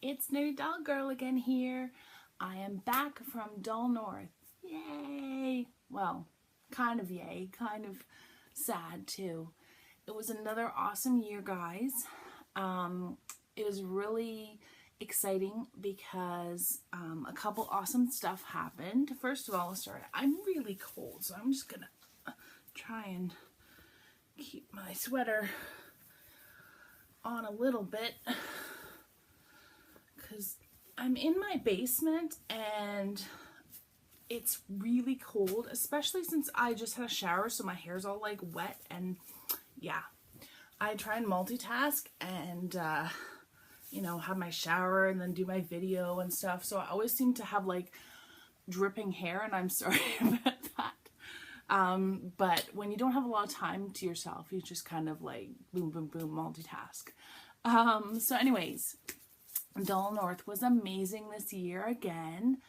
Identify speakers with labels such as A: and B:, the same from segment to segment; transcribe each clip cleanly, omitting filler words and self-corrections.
A: It's Nerdydollgirl again here. I am back from Dull North. Yay! Well, kind of yay, kind of sad too. It was another awesome year, guys. It was really exciting because a couple awesome stuff happened. First of all, sorry, I'm really cold, so I'm just gonna try and keep my sweater on a little bit because I'm in my basement and it's really cold, especially since I just had a shower, so my hair's all like wet. And yeah, I try and multitask and you know, have my shower and then do my video and stuff, so I always seem to have like dripping hair, and I'm sorry about that. But when you don't have a lot of time to yourself, you just kind of like boom boom boom multitask. So anyways, Dull North was amazing this year again.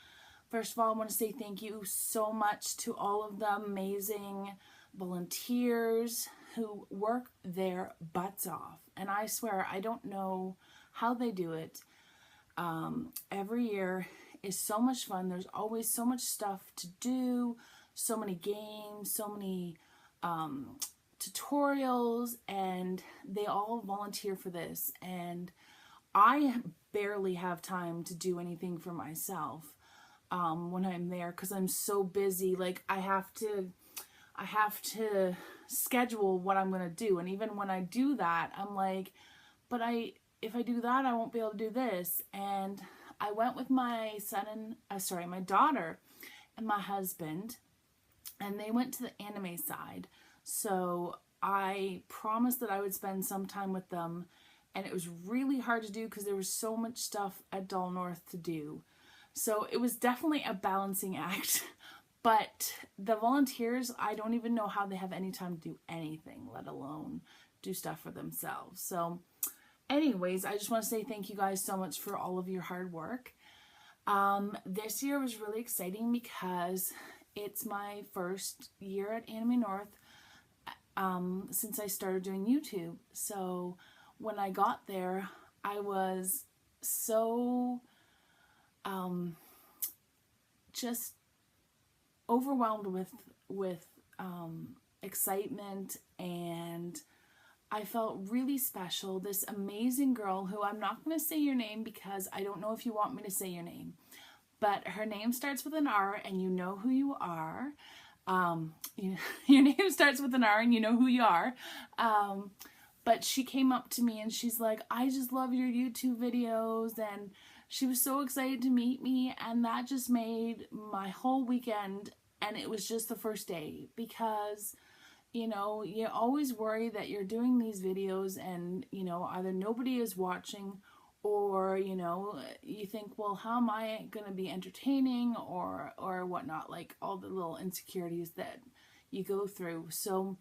A: First of all, I want to say thank you so much to all of the amazing volunteers who work their butts off. And I swear, I don't know how they do it. Every year is so much fun. There's always so much stuff to do, so many games, so many tutorials, and they all volunteer for this. And I barely have time to do anything for myself when I'm there because I'm so busy. Like I have to schedule what I'm gonna do, and even when I do that, I'm like, but if I do that, I won't be able to do this. And I went with my son and my daughter and my husband, and they went to the anime side. So I promised that I would spend some time with them, and it was really hard to do because there was so much stuff at Dull North to do. So it was definitely a balancing act. But the volunteers, I don't even know how they have any time to do anything, let alone do stuff for themselves. So anyways, I just want to say thank you guys so much for all of your hard work. This year was really exciting because it's my first year at Anime North since I started doing YouTube. So when I got there, I was so just overwhelmed with excitement, and I felt really special. This amazing girl, who I'm not going to say your name because I don't know if you want me to say your name, but her name starts with an R, and you know who you are. Your name starts with an R, and you know who you are. But she came up to me and she's like, I just love your YouTube videos, and she was so excited to meet me, and that just made my whole weekend. And it was just the first day because, you know, you always worry that you're doing these videos and, you know, either nobody is watching, or, you know, you think, well, how am I going to be entertaining or whatnot, like all the little insecurities that you go through. So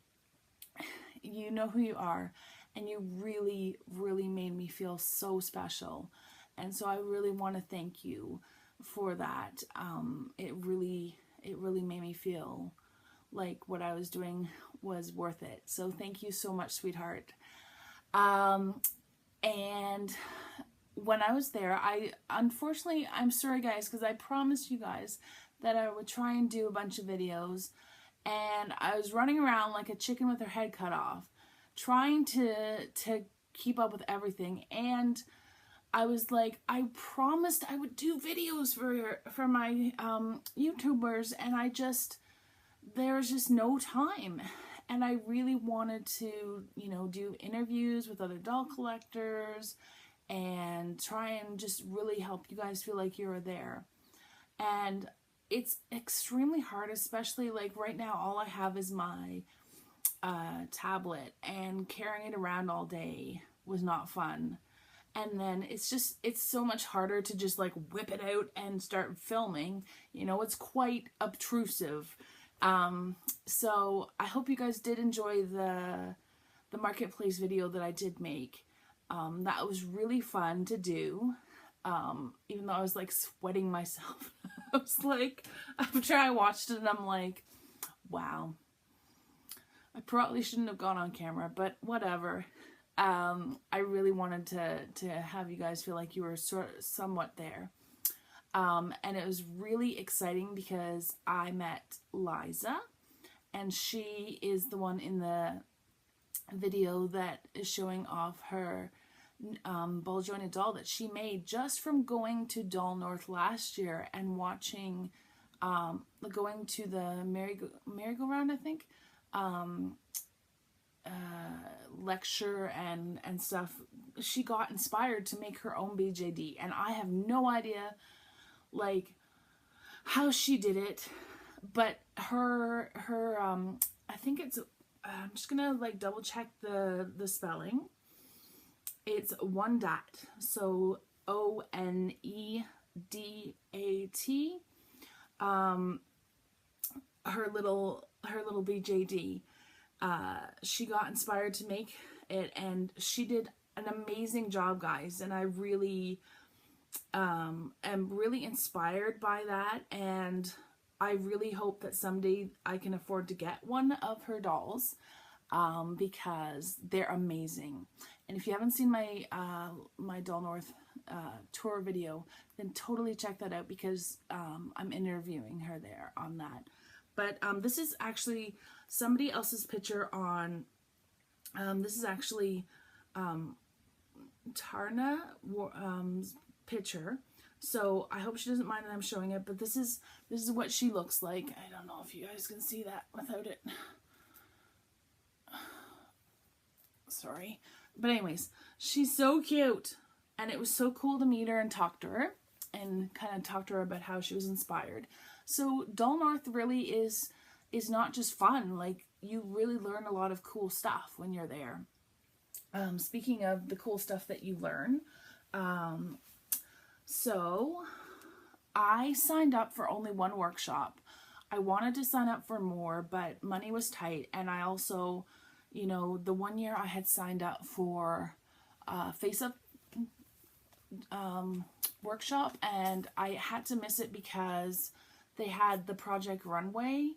A: you know who you are, and you really, really made me feel so special. And so I really want to thank you for that. It really made me feel like what I was doing was worth it. So thank you so much, sweetheart. And when I was there, unfortunately, I'm sorry guys, because I promised you guys that I would try and do a bunch of videos, and I was running around like a chicken with her head cut off, trying to keep up with everything. And I was like, I promised I would do videos for my YouTubers, and there was just no time. And I really wanted to, you know, do interviews with other doll collectors and try and just really help you guys feel like you're there. And it's extremely hard, especially like right now, all I have is my tablet, and carrying it around all day was not fun. And then it's so much harder to just like whip it out and start filming. You know, it's quite obtrusive. So I hope you guys did enjoy the marketplace video that I did make. That was really fun to do. Even though I was like sweating myself. I was like, after I watched it, I'm like, wow. I probably shouldn't have gone on camera, but whatever. I really wanted to have you guys feel like you were somewhat there. And it was really exciting because I met Liza, and she is the one in the video that is showing off her ball jointed doll that she made just from going to Doll North last year and watching, going to the merry-go-round, I think, lecture and stuff. She got inspired to make her own BJD, and I have no idea like how she did it, but her I think it's, I'm just gonna like double check the spelling. It's one dot, so ONEDAT. Her little BJD. She got inspired to make it, and she did an amazing job, guys. And I really am really inspired by that, and I really hope that someday I can afford to get one of her dolls, because they're amazing. And if you haven't seen my my Doll North tour video, then totally check that out, because I'm interviewing her there on that. But this is actually somebody else's picture on, this is actually Tarna's picture. So I hope she doesn't mind that I'm showing it, but this is what she looks like. I don't know if you guys can see that without it. Sorry. But anyways, she's so cute, and it was so cool to meet her and talk to her and kind of talk to her about how she was inspired. So Doll North really is not just fun. Like, you really learn a lot of cool stuff when you're there. Speaking of the cool stuff that you learn, so I signed up for only one workshop. I wanted to sign up for more, but money was tight, and I also, you know, the one year I had signed up for Face Up workshop, and I had to miss it because they had the Project Runway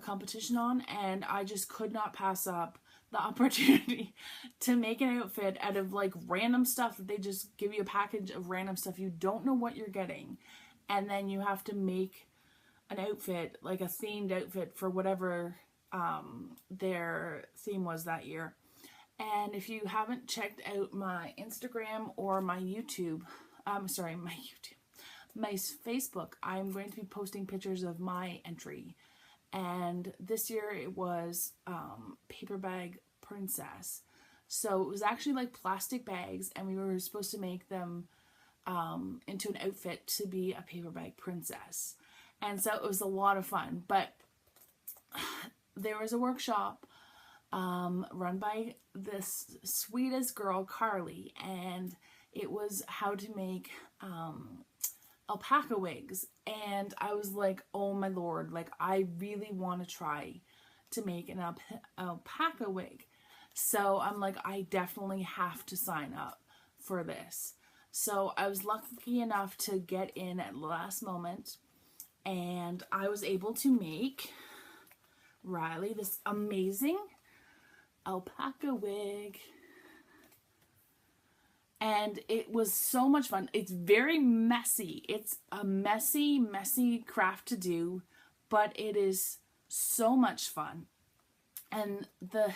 A: competition on, and I just could not pass up the opportunity to make an outfit out of like random stuff that they just give you a package of random stuff. You don't know what you're getting, and then you have to make an outfit, like a themed outfit for whatever their theme was that year. And if you haven't checked out my Instagram or my YouTube, my Facebook, I'm going to be posting pictures of my entry. And this year it was paper bag princess. So it was actually like plastic bags, and we were supposed to make them into an outfit to be a paper bag princess. And so it was a lot of fun. But there was a workshop run by this sweetest girl, Carly, and it was how to make alpaca wigs. And I was like, oh my lord, like I really want to try to make an alpaca wig. So I'm like, I definitely have to sign up for this. So I was lucky enough to get in at the last moment, and I was able to make Riley this amazing alpaca wig. And it was so much fun. It's very messy. It's a messy craft to do, but it is so much fun. And the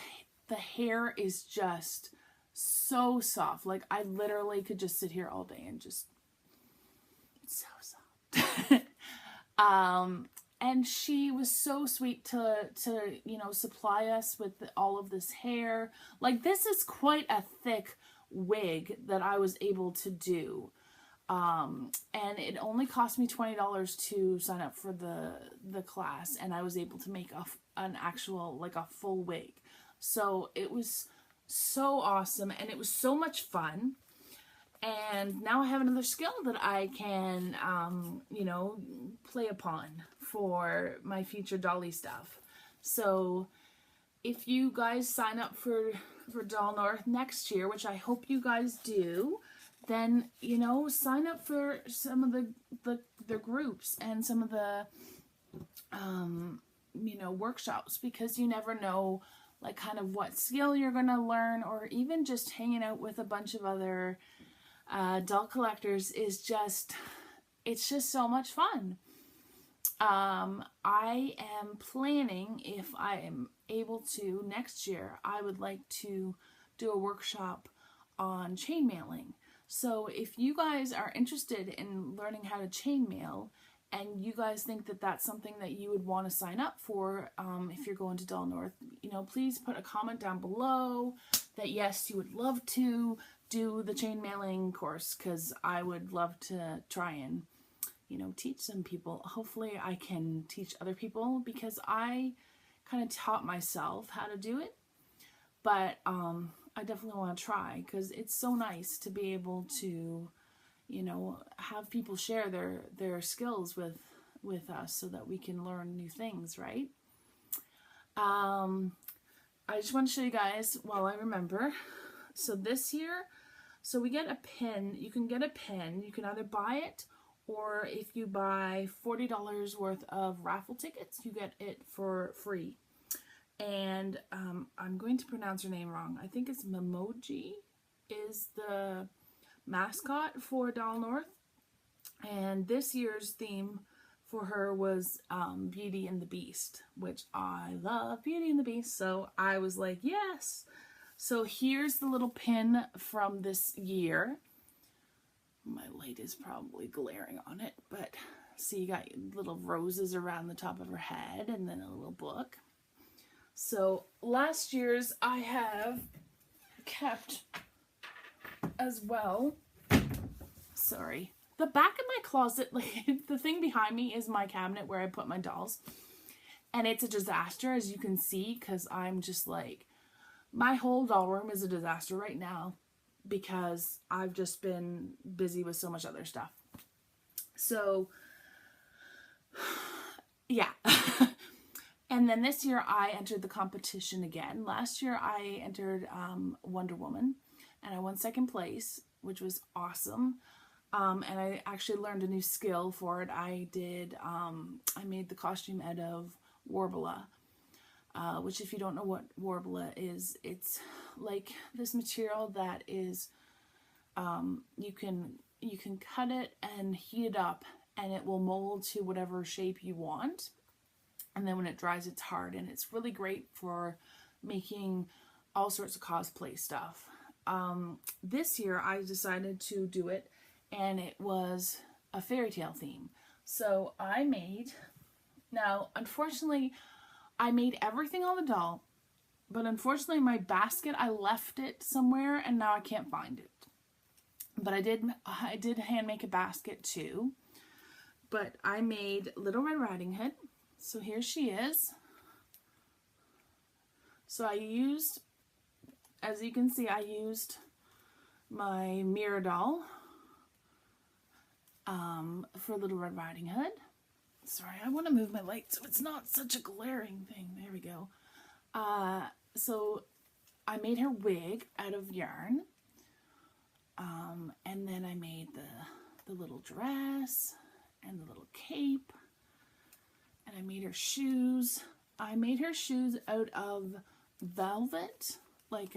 A: hair is just so soft. Like, I literally could just sit here all day and just, it's so soft. And she was so sweet to you know, supply us with all of this hair. Like, this is quite a thick wig that I was able to do. And it only cost me $20 to sign up for the class, and I was able to make an actual, like a full wig. So it was so awesome, and it was so much fun. And now I have another skill that I can, you know, play upon for my future dolly stuff. So if you guys sign up for Doll North next year, which I hope you guys do, then, you know, sign up for some of the groups and some of the, you know, workshops, because you never know like kind of what skill you're going to learn, or even just hanging out with a bunch of other doll collectors is just, it's just so much fun. I am planning, if I am able to, next year, I would like to do a workshop on chainmailing. So if you guys are interested in learning how to chainmail, and you guys think that that's something that you would want to sign up for, if you're going to Doll North, you know, please put a comment down below that yes, you would love to do the chainmailing course, because I would love to try and, you know, teach some people. Hopefully I can teach other people, because I kind of taught myself how to do it, but I definitely want to try, because it's so nice to be able to, you know, have people share their skills with us so that we can learn new things, right? I just want to show you guys while I remember. So this year, so we get a pin. You can get a pin. You can either buy it, or if you buy $40 worth of raffle tickets, you get it for free. And I'm going to pronounce her name wrong. I think it's Memoji is the mascot for Doll North. And this year's theme for her was Beauty and the Beast, which I love Beauty and the Beast. So I was like, yes. So here's the little pin from this year. My light is probably glaring on it, but see, you got little roses around the top of her head and then a little book. So last year's I have kept as well. Sorry. The back of my closet, like the thing behind me is my cabinet where I put my dolls. And it's a disaster, as you can see, because I'm just like, my whole doll room is a disaster right now because I've just been busy with so much other stuff. So, yeah. And then this year I entered the competition again. Last year I entered Wonder Woman, and I won second place, which was awesome. And I actually learned a new skill for it. I made the costume out of Warbler, which, if you don't know what Warbler is, it's like this material that is, you can cut it and heat it up, and it will mold to whatever shape you want. And then when it dries, it's hard, and it's really great for making all sorts of cosplay stuff. This year I decided to do it, and it was a fairy tale theme. So I made, now unfortunately I made everything on the doll, but unfortunately my basket, I left it somewhere and now I can't find it. But I did hand make a basket too. But I made Little Red Riding Hood. So here she is. So I used, as you can see, I used my mirror doll for Little Red Riding Hood. Sorry, I want to move my light so it's not such a glaring thing. There we go. So I made her wig out of yarn. And then I made the little dress and the little cape. And I made her shoes. I made her shoes out of velvet, like,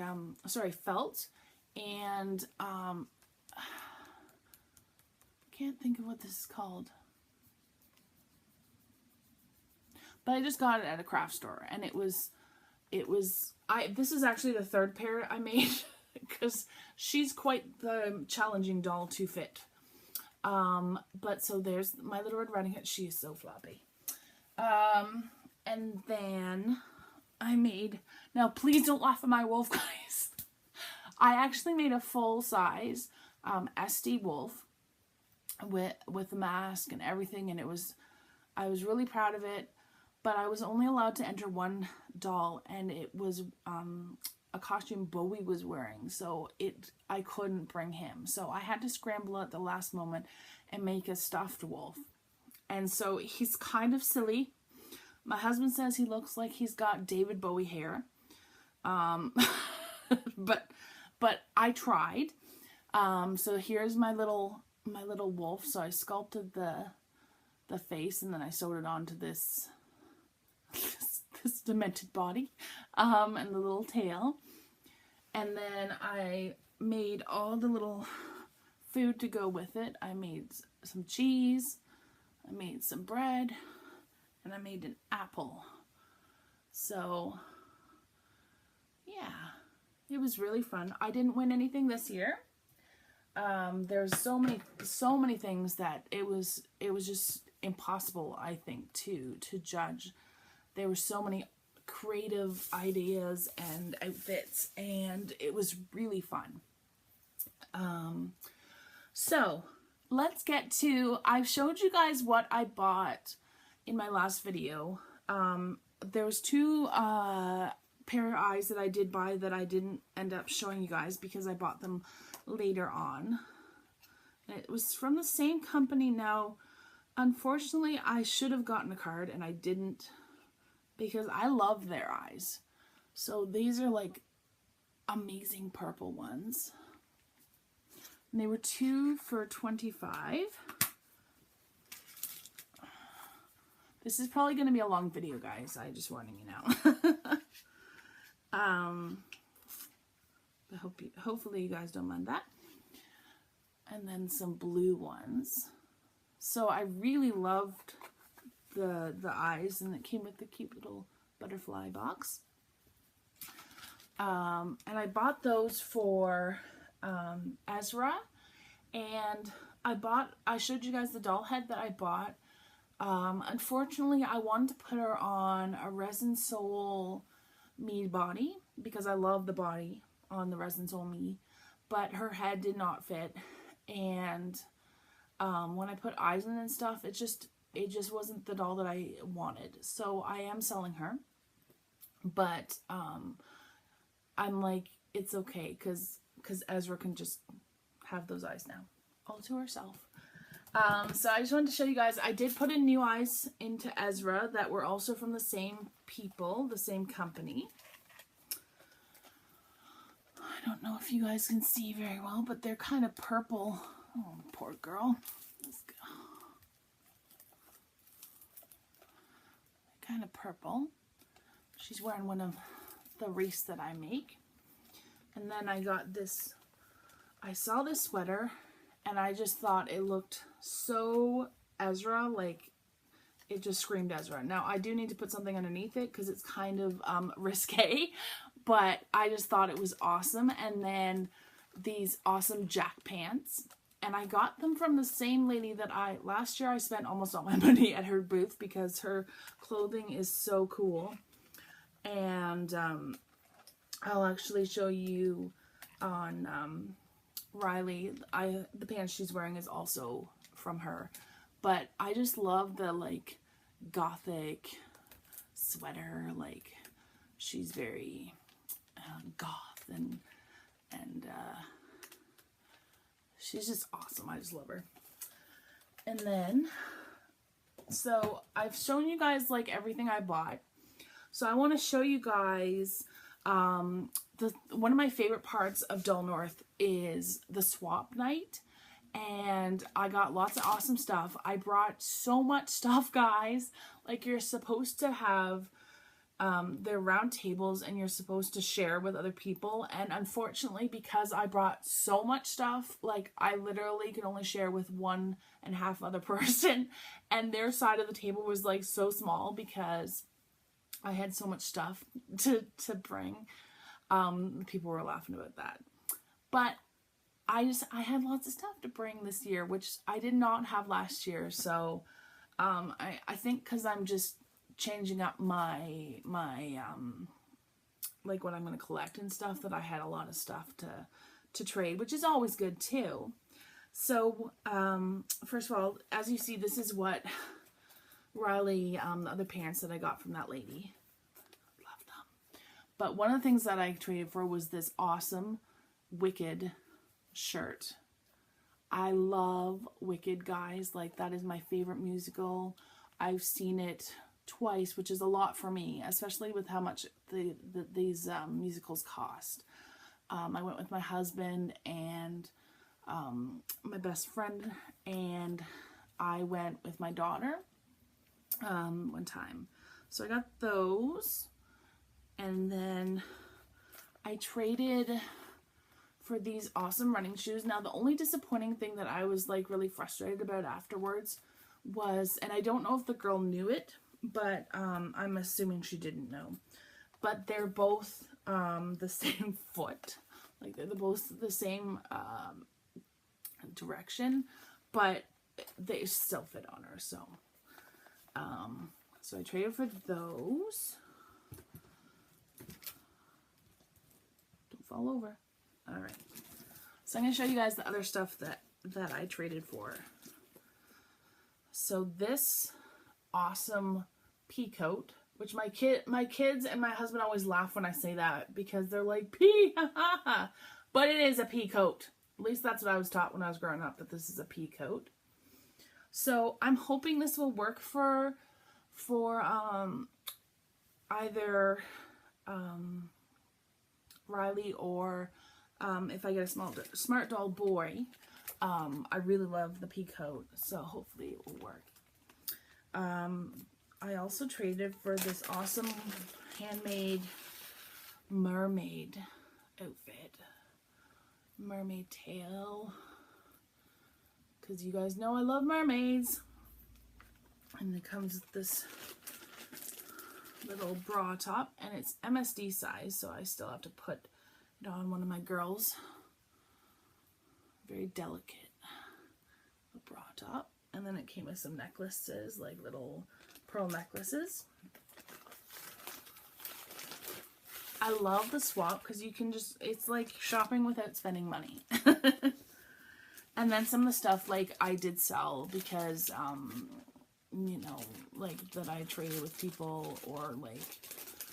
A: felt. And, can't think of what this is called. But I just got it at a craft store, and this is actually the third pair I made, because she's quite the challenging doll to fit. But so there's my Little Red Riding Hood. She is so floppy. And then I made, now please don't laugh at my wolf, guys. I actually made a full size SD wolf with the mask and everything, and I was really proud of it. But I was only allowed to enter one doll, and it was a costume Bowie was wearing, so I couldn't bring him. So I had to scramble at the last moment and make a stuffed wolf. And so he's kind of silly. My husband says he looks like he's got David Bowie hair. But I tried. So here's my little wolf. So I sculpted the face, and then I sewed it onto this his demented body, and the little tail. And then I made all the little food to go with it. I made some cheese, I made some bread, and I made an apple. So yeah, it was really fun. I didn't win anything this year. There's so many things that it was just impossible, I think, to judge. There were so many creative ideas and outfits, and it was really fun. So let's get to, I've showed you guys what I bought in my last video. There was two pair of eyes that I did buy that I didn't end up showing you guys because I bought them later on. It was from the same company. Now, unfortunately, I should have gotten a card and I didn't because I love their eyes. So these are like amazing purple ones. And they were 2 for $25. This is probably going to be a long video, guys. I'm just warning you now. But hopefully you guys don't mind that. And then some blue ones. So I really loved the eyes, and it came with the cute little butterfly box. And I bought those for Ezra, and I showed you guys the doll head that I bought. Unfortunately, I wanted to put her on a Resin Soul Me body because I love the body on the Resin Soul Me, but her head did not fit. And when I put eyes in and stuff, it just wasn't the doll that I wanted. So I am selling her, but I'm like, it's okay because Ezra can just have those eyes now all to herself. So I just wanted to show you guys, I did put in new eyes into Ezra that were also from the same people, the same company. I don't know if you guys can see very well, but they're kind of purple. Oh, poor girl. Let's go. Kind of purple. She's wearing one of the wreaths that I make. And then I got this, I saw this sweater and I just thought it looked so Ezra, like it just screamed Ezra. Now I do need to put something underneath it because it's kind of risque, but I just thought it was awesome. And then these awesome jack pants, and I got them from the same lady that last year I spent almost all my money at her booth because her clothing is so cool. And I'll actually show you on Riley, the pants she's wearing is also from her. But I just love the like gothic sweater, like she's very goth and she's just awesome. I just love her. And then, so I've shown you guys like everything I bought. So I want to show you guys one of my favorite parts of Doll North is the swap night, and I got lots of awesome stuff. I brought so much stuff, guys. Like, you're supposed to have their round tables and you're supposed to share with other people, and unfortunately, because I brought so much stuff, like I literally could only share with 1.5 other person, and their side of the table was like so small because I had so much stuff to bring. People were laughing about that. But I had lots of stuff to bring this year, which I did not have last year. So I think because I'm just changing up my like what I'm going to collect and stuff, that I had a lot of stuff to trade, which is always good too. So first of all, as you see, this is what Riley, the other pants that I got from that lady. Love them. But one of the things that I traded for was this awesome Wicked shirt. I love Wicked, guys. Like, that is my favorite musical. I've seen it twice, which is a lot for me, especially with how much these musicals cost. I went with my husband and my best friend, and I went with my daughter one time. So I got those. And then I traded for these awesome running shoes. Now, the only disappointing thing that I was like really frustrated about afterwards was, and I don't know if the girl knew it, but I'm assuming she didn't know, but they're both the same foot. Like they're both the same direction, but they still fit on her. So so I traded for those. Don't fall over. All right. So I'm going to show you guys the other stuff that I traded for. So this awesome pea coat, which my kids and my husband always laugh when I say that because they're like, pea, ha ha ha. But it is a pea coat. At least that's what I was taught when I was growing up, that this is a pea coat. So I'm hoping this will work for either Riley or if I get a smart doll boy. I really love the pea coat, so hopefully it will work. I also traded for this awesome handmade mermaid outfit. Mermaid tail. Because you guys know I love mermaids. And it comes with this little bra top. And it's MSD size, so I still have to put it on one of my girls. Very delicate bra top. And then it came with some necklaces, like little pearl necklaces. I love the swap because you can just, it's like shopping without spending money. And then some of the stuff like I did sell because, you know, like that I traded with people, or like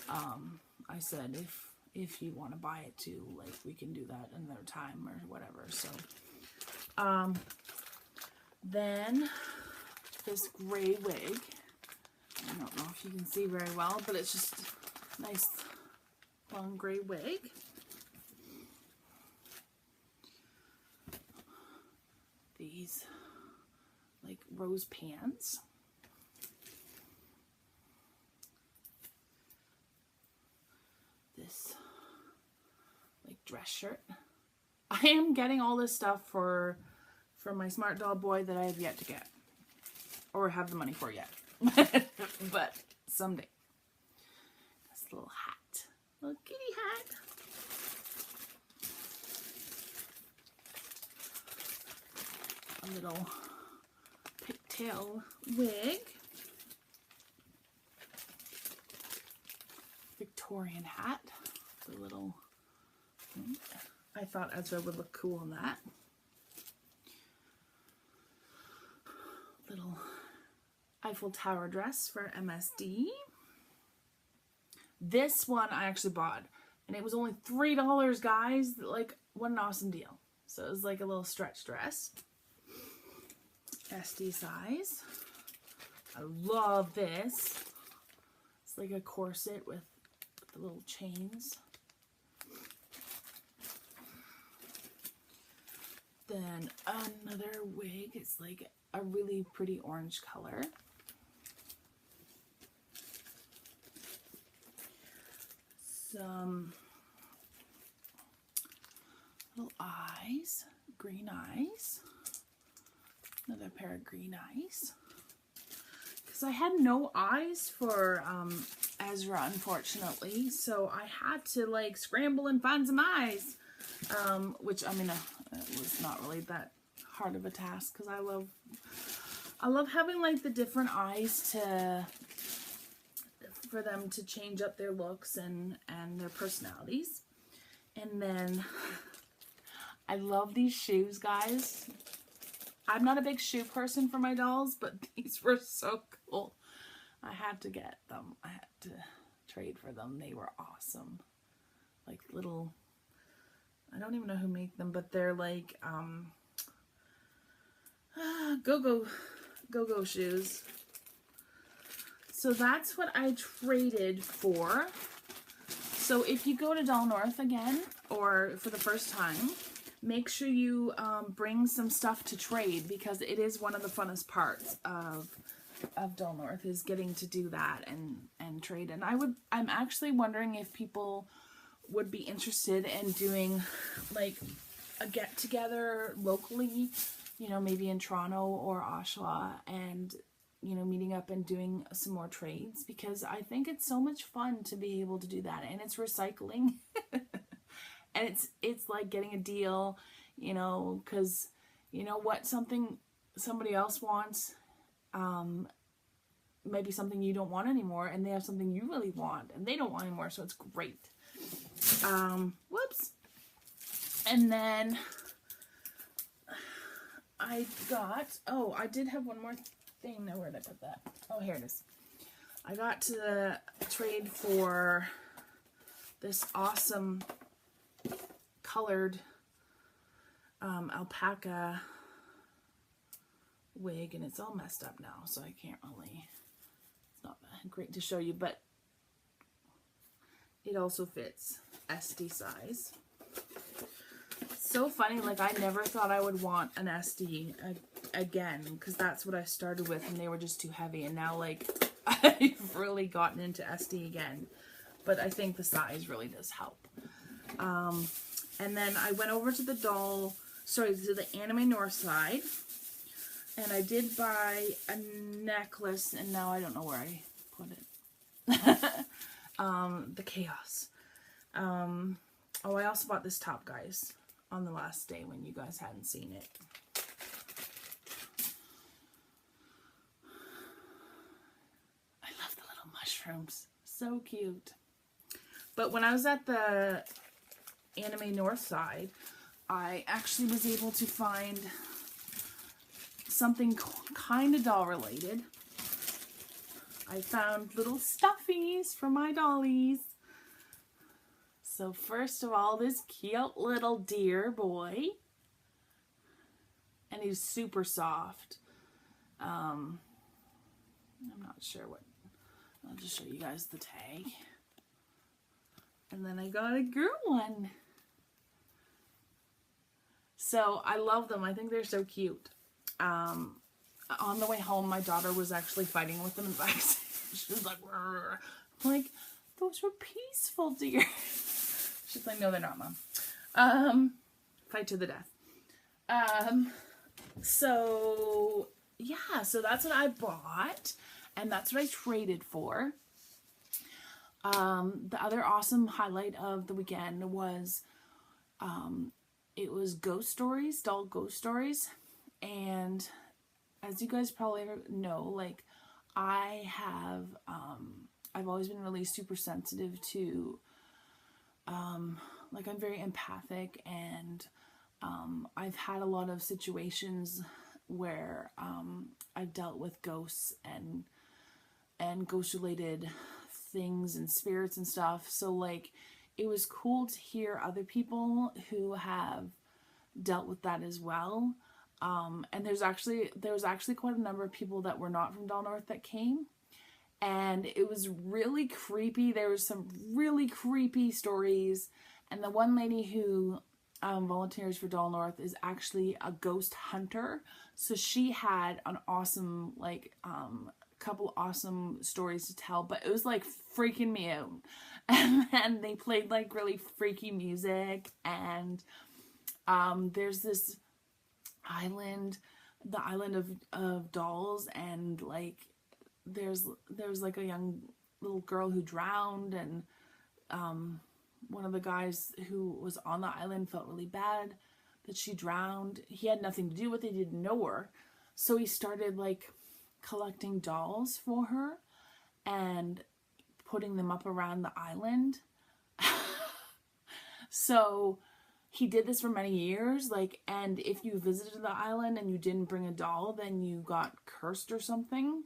A: I said if you want to buy it too, like we can do that another time or whatever. So then this gray wig, I don't know if you can see very well, but it's just a nice long gray wig. These like rose pants. This like dress shirt. I am getting all this stuff for my smart doll boy that I have yet to get or have the money for yet. But someday. This little hat. Little kitty hat. A little pigtail wig. Victorian hat. The little, I thought Ezra would look cool in that. Little Eiffel Tower dress for MSD. This one I actually bought, and it was only $3, guys. Like, what an awesome deal. So it was like a little stretch dress. SD size. I love this. It's like a corset with the little chains. Then another wig. It's like a really pretty orange color. Some little eyes, green eyes. Another pair of green eyes. Because I had no eyes for Ezra, unfortunately, so I had to like scramble and find some eyes. Which I mean, it was not really that hard of a task because I love having like the different eyes for them to change up their looks and their personalities. And then I love these shoes, guys. I'm not a big shoe person for my dolls, but these were so cool. I had to get them. I had to trade for them. They were awesome. Like little, I don't even know who made them, but they're like go-go shoes. So that's what I traded for. So if you go to Doll North again, or for the first time, make sure you bring some stuff to trade, because it is one of the funnest parts of of Dull North, is getting to do that and trade. And I'm actually wondering if people would be interested in doing like a get together locally, you know, maybe in Toronto or Oshawa, and, you know, meeting up and doing some more trades, because I think it's so much fun to be able to do that, and it's recycling. And it's like getting a deal, you know, because you know what, somebody else wants, maybe something you don't want anymore, and they have something you really want and they don't want anymore, so it's great. Whoops. And then I did have one more thing. Now, where did I put that? Oh, here it is. I got to trade for this awesome colored alpaca wig, and it's all messed up now, so I can't really, it's not great to show you, but it also fits SD size. So funny, like I never thought I would want an SD again, because that's what I started with and they were just too heavy, and now like I've really gotten into SD again, but I think the size really does help. And then I went over to the Anime North side, and I did buy a necklace, and now I don't know where I put it. The Chaos. Oh, I also bought this top, guys, on the last day when you guys hadn't seen it. I love the little mushrooms. So cute. But when I was at the Anime North side, I actually was able to find something kind of doll related. I found little stuffies for my dollies. So first of all, this cute little deer boy, and he's super soft. I'm not sure what, I'll just show you guys the tag. And then I got a girl one. So I love them. I think they're so cute. On the way home, my daughter was actually fighting with them in the back. She was like, "Rrr." I'm like, those were peaceful deer. She's like, no, they're not, Mom. Fight to the death. So yeah, so that's what I bought, and that's what I traded for. The other awesome highlight of the weekend was, it was ghost stories, doll ghost stories. And as you guys probably know, like I've always been really super sensitive to, like I'm very empathic, and I've had a lot of situations where I've dealt with ghosts and ghost related things and spirits and stuff. So like it was cool to hear other people who have dealt with that as well. And there was actually quite a number of people that were not from Dull North that came, and it was really creepy. There was some really creepy stories, and the one lady who volunteers for Dull North is actually a ghost hunter, so she had an awesome, like, couple awesome stories to tell, but it was like freaking me out. And then they played like really freaky music, and there's this island, the island of dolls, and like there's like a young little girl who drowned, and one of the guys who was on the island felt really bad that she drowned. He had nothing to do with it, he didn't know her, so he started like collecting dolls for her and putting them up around the island. So he did this for many years, like, and if you visited the island and you didn't bring a doll, then you got cursed or something.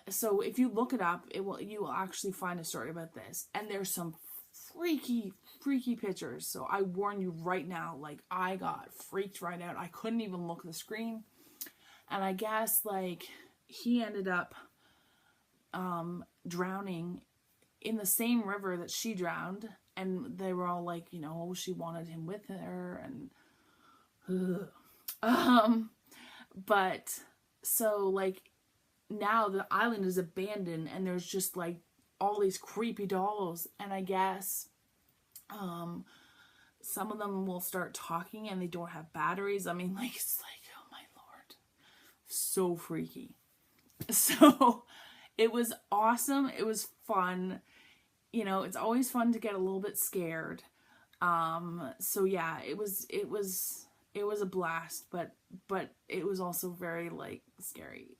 A: So if you look it up, you will actually find a story about this, and there's some freaky pictures. So I warn you right now, like I got freaked right out. I couldn't even look at the screen. And I guess like he ended up drowning in the same river that she drowned, and they were all like, you know, she wanted him with her, and but so like now the island is abandoned and there's just like all these creepy dolls, and I guess some of them will start talking and they don't have batteries. I mean, like, it's like, oh my lord, so freaky. So it was awesome. It was fun. You know, it's always fun to get a little bit scared. So yeah, it was a blast, but it was also very like scary.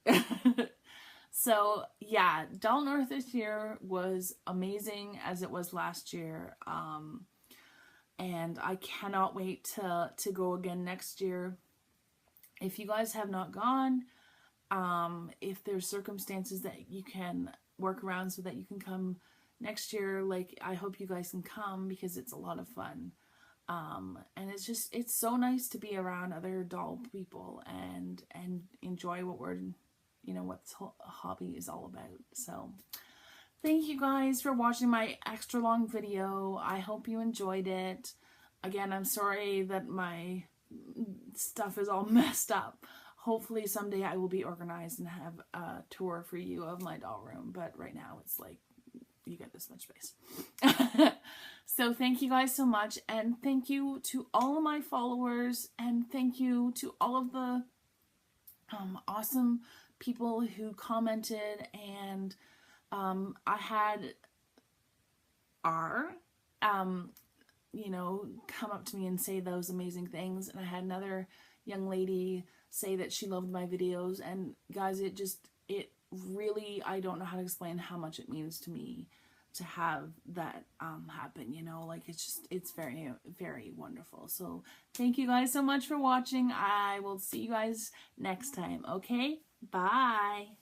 A: So yeah, Doll North this year was amazing as it was last year. And I cannot wait to go again next year. If you guys have not gone, if there's circumstances that you can work around so that you can come next year, like, I hope you guys can come because it's a lot of fun. And it's so nice to be around other doll people and enjoy what what this whole hobby is all about. So thank you guys for watching my extra long video. I hope you enjoyed it. Again, I'm sorry that my stuff is all messed up. Hopefully someday I will be organized and have a tour for you of my doll room. But right now it's like, you get this much space. So thank you guys so much. And thank you to all of my followers. And thank you to all of the awesome people who commented. And I had come up to me and say those amazing things. And I had another young lady say that she loved my videos. And guys, it really, I don't know how to explain how much it means to me to have that happen, like, it's very, very wonderful. So thank you guys so much for watching. I will see you guys next time. Okay, bye.